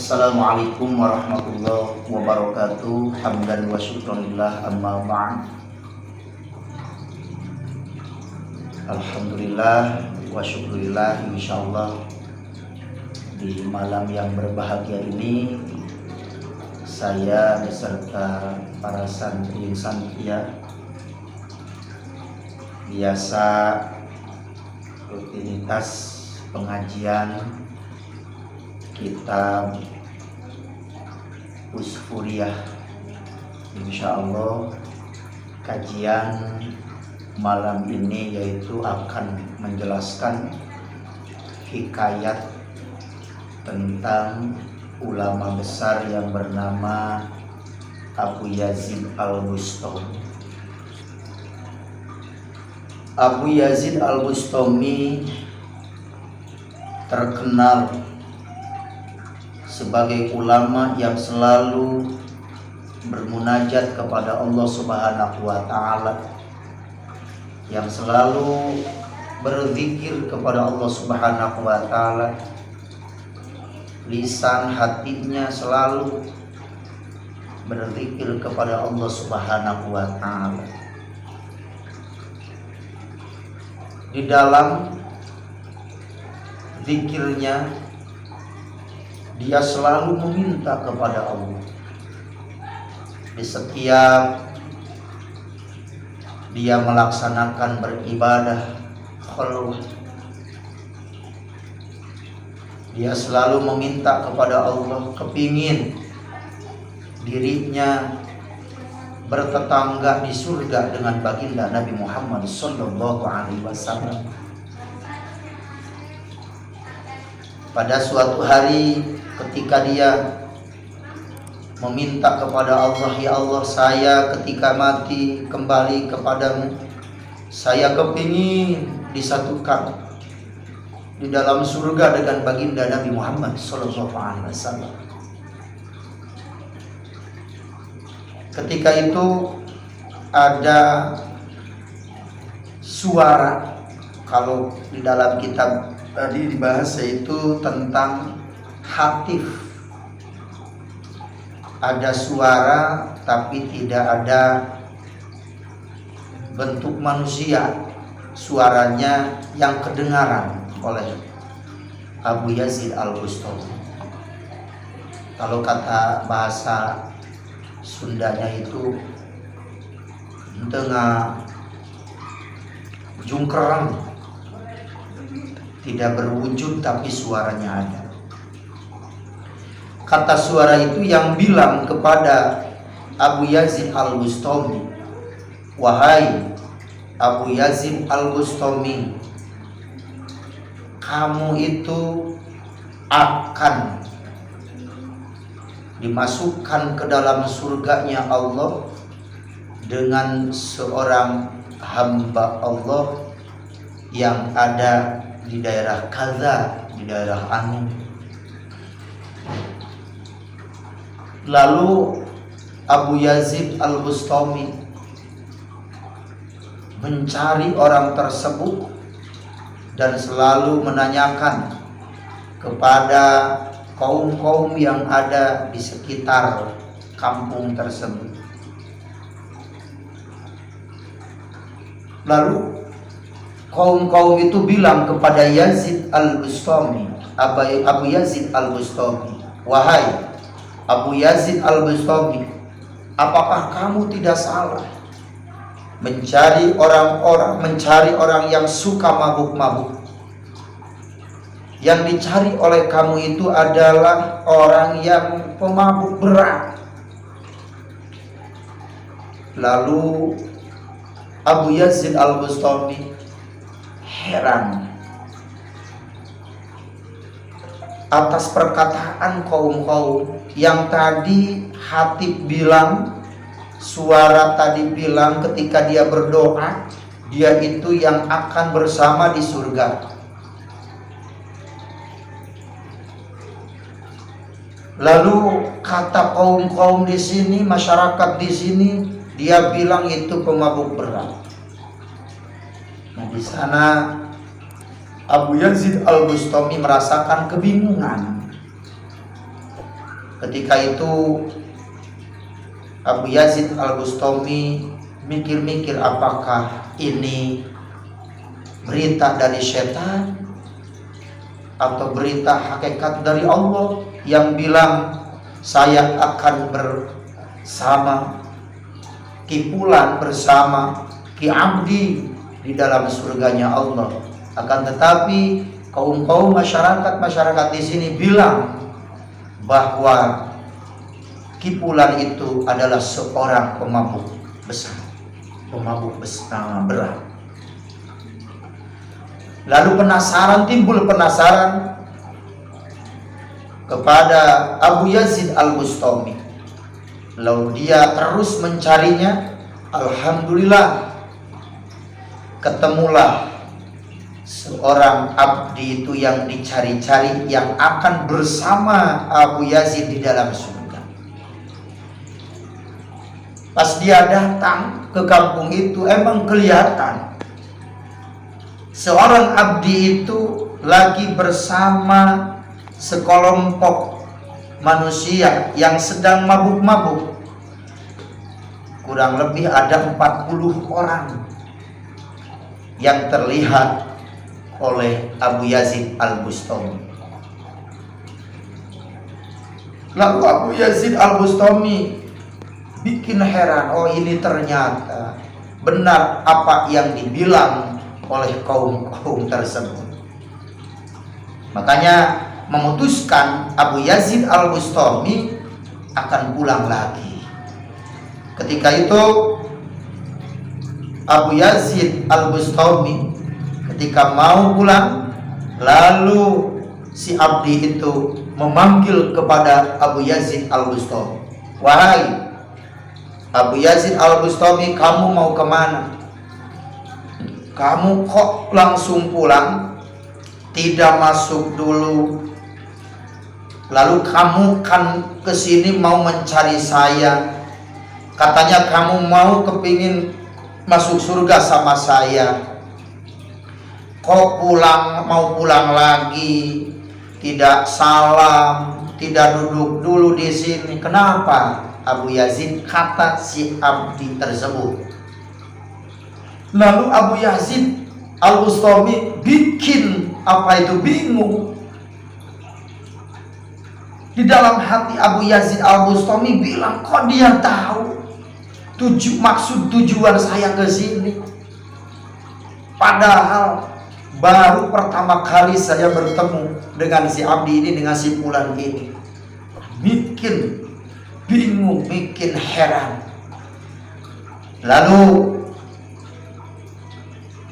Assalamualaikum warahmatullahi wabarakatuh. Hamdan wa syukranillah, amma ba'd. Alhamdulillah wa syukrillah, insyaallah di malam yang berbahagia ini saya beserta para santri biasa rutinitas pengajian kitab Usfuriyah. Insyaallah kajian malam ini yaitu akan menjelaskan hikayat tentang ulama besar yang bernama Abu Yazid Al-Bustami. Abu Yazid Al-Bustami terkenal sebagai ulama yang selalu bermunajat kepada Allah Subhanahu wa taala, yang selalu berzikir kepada Allah Subhanahu wa taala. Lisan hatinya selalu berzikir kepada Allah Subhanahu wa taala. Di dalam zikirnya dia selalu meminta kepada Allah. Di setiap dia melaksanakan beribadah khalwah, dia selalu meminta kepada Allah, kepingin dirinya bertetangga di surga dengan baginda Nabi Muhammad sallallahu alaihi wasallam. Pada suatu hari ketika dia meminta kepada Allah, ya Allah, saya ketika mati kembali kepadamu, saya kepingin disatukan di dalam surga dengan baginda Nabi Muhammad sallallahu alaihi wasallam. Ketika itu ada suara, kalau di dalam kitab tadi dibahas yaitu tentang hatif. Ada suara tapi tidak ada bentuk manusia, suaranya yang kedengaran oleh Abu Yazid Al-Bustami. Kalau kata bahasa Sundanya itu tengah jungkerang, tidak berwujud tapi suaranya ada. Kata suara itu yang bilang kepada Abu Yazid Al-Bustami, wahai Abu Yazid Al-Bustami, kamu itu akan dimasukkan ke dalam surganya Allah dengan seorang hamba Allah yang ada di daerah kaza, di daerah anu. Lalu Abu Yazid Al-Bustami mencari orang tersebut dan selalu menanyakan kepada kaum-kaum yang ada di sekitar kampung tersebut. Lalu kaum-kaum itu bilang kepada Yazid Al-Bustami, Abu Yazid Al-Bustami, wahai Abu Yazid Al-Bustami, apakah kamu tidak salah mencari orang yang suka mabuk-mabuk? Yang dicari oleh kamu itu adalah orang yang pemabuk berat. Lalu Abu Yazid Al-Bustami heran atas perkataan kaum-kaum yang tadi Hatib bilang, suara tadi bilang ketika dia berdoa, dia itu yang akan bersama di surga. Lalu kata kaum-kaum di sini, masyarakat di sini, dia bilang itu pemabuk berat. Nah, di sana Abu Yazid Al-Bustami merasakan kebingungan. Ketika itu Abu Yazid Al-Bustami mikir-mikir, apakah ini berita dari setan atau berita hakikat dari Allah yang bilang saya akan bersama Kipulan, bersama Ki Abdi di dalam surganya Allah. Akan tetapi kaum-kaum masyarakat di sini bilang bahwa Kipulan itu adalah seorang pemabuk besar, berat. Lalu timbul penasaran kepada Abu Yazid Al-Bustami. Lalu dia terus mencarinya. Alhamdulillah ketemulah seorang abdi itu yang dicari-cari, yang akan bersama Abu Yazid di dalam surga. Pas dia datang ke kampung itu, emang kelihatan seorang abdi itu lagi bersama sekelompok manusia yang sedang mabuk-mabuk. Kurang lebih ada 40 orang yang terlihat oleh Abu Yazid Al-Bustami. Lalu Abu Yazid Al-Bustami bikin heran, oh ini ternyata benar apa yang dibilang oleh kaum tersebut. Makanya memutuskan Abu Yazid Al-Bustami akan pulang lagi. Ketika itu Abu Yazid Al-Bustami ketika mau pulang, lalu si abdi itu memanggil kepada Abu Yazid Al-Bustami, wahai Abu Yazid Al-Bustami, kamu mau kemana? Kamu kok langsung pulang, tidak masuk dulu? Lalu kamu kan kesini mau mencari saya, katanya kamu mau kepingin masuk surga sama saya. Kok mau pulang lagi, tidak salam, tidak duduk dulu di sini? Kenapa Abu Yazid? Kata si abdi tersebut. Lalu Abu Yazid Al-Bustami bikin bingung. Di dalam hati Abu Yazid Al-Bustami bilang, kok dia tahu maksud tujuan saya ke sini? Padahal baru pertama kali saya bertemu dengan si abdi ini, dengan si Fulan ini. Bikin bingung, bikin heran. Lalu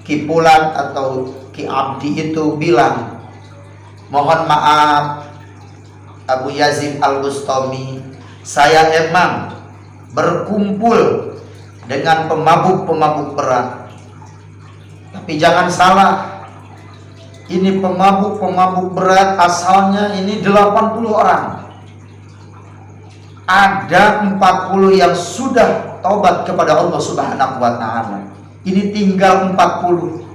Ki Fulan atau Ki Abdi itu bilang, mohon maaf Abu Yazid Al-Bustami, saya emang berkumpul dengan pemabuk-pemabuk berat. Tapi jangan salah, ini pemabuk-pemabuk berat asalnya ini 80 orang. Ada 40 yang sudah taubat kepada Allah Subhanahu wa ta'ala. Ini tinggal 40.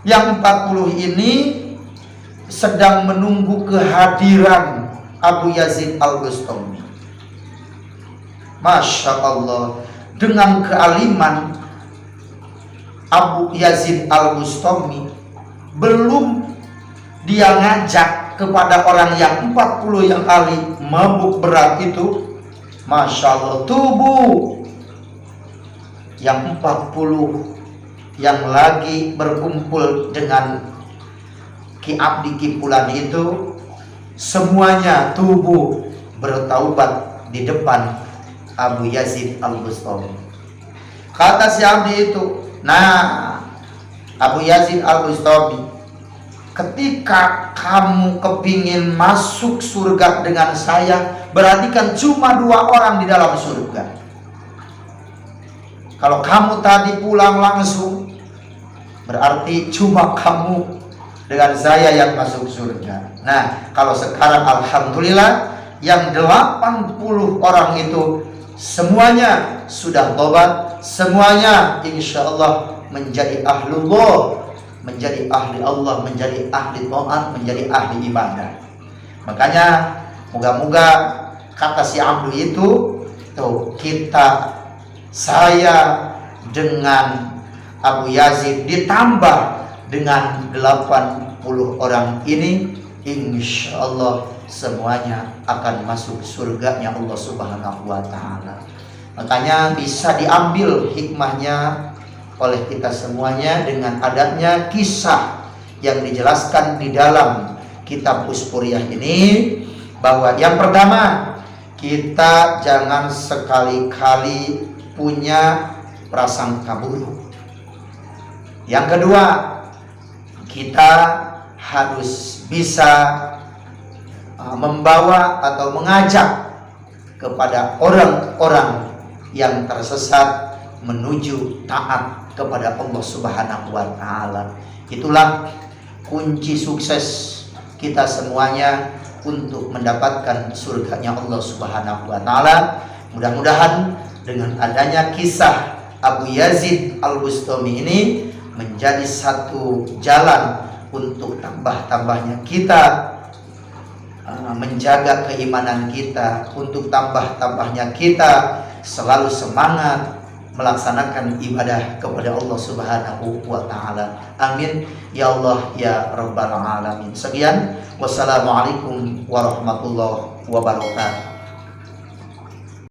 Yang 40 ini sedang menunggu kehadiran Abu Yazid Al-Bustami. Masya Allah, dengan kealiman Abu Yazid Al-Bustami, belum dia ngajak kepada orang yang 40 yang ahli mabuk berat itu, Masya Allah, tubuh yang 40 yang lagi berkumpul dengan Ki Abdi Ki Fulan itu, semuanya tubuh bertaubat di depan Abu Yazid Al-Bustami. Kata si abdi itu, nah Abu Yazid Al-Bustami, ketika kamu kepingin masuk surga dengan saya, berarti kan cuma 2 orang di dalam surga. Kalau kamu tadi pulang langsung, berarti cuma kamu dengan saya yang masuk surga. Nah, kalau sekarang alhamdulillah yang 80 orang itu semuanya sudah tobat, semuanya insya Allah menjadi ahlullah, menjadi ahli Allah, menjadi ahli taat, menjadi ahli ibadah. Makanya moga-moga kata si Abdul itu, tuh saya dengan Abu Yazid ditambah dengan 80 orang ini, insya Allah semuanya akan masuk surganya Allah Subhanahu wa Ta'ala. Makanya bisa diambil hikmahnya oleh kita semuanya dengan adanya kisah yang dijelaskan di dalam kitab Uspuriyah ini, bahwa yang pertama, kita jangan sekali-kali punya prasangka buruk. Yang kedua, kita harus bisa membawa atau mengajak kepada orang-orang yang tersesat menuju taat kepada Allah Subhanahu wa Ta'ala. Itulah kunci sukses kita semuanya untuk mendapatkan surganya Allah Subhanahu wa Ta'ala. Mudah-mudahan dengan adanya kisah Abu Yazid Al-Bustami ini menjadi satu jalan untuk tambah-tambahnya kita menjaga keimanan kita, untuk tambah-tambahnya kita selalu semangat melaksanakan ibadah kepada Allah Subhanahu wa Ta'ala. Amin ya Allah ya Rabbal alamin. Sekian, wassalamualaikum warahmatullahi wabarakatuh.